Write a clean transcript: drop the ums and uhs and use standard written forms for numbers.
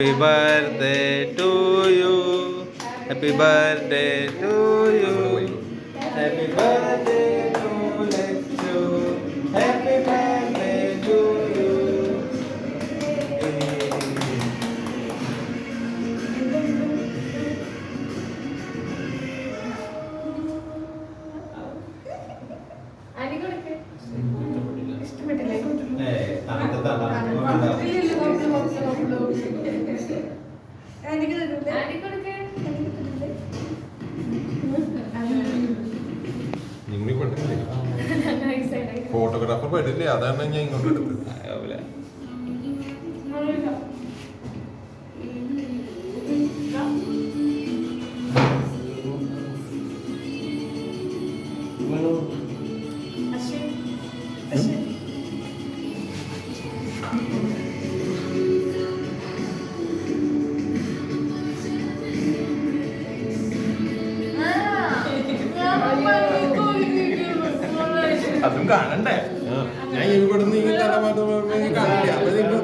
Happy birthday to you. Happy birthday to you. Happy birthday to Lexu. Happy birthday to you. Photographer പറ്റില്ലേ, അതാണ് ഞാൻ ഇങ്ങോട്ട് എടുത്തത്. അതും കാണണ്ടേ? ഞാൻ ഇവിടെ നിന്ന് കാണില്ല. അപ്പൊ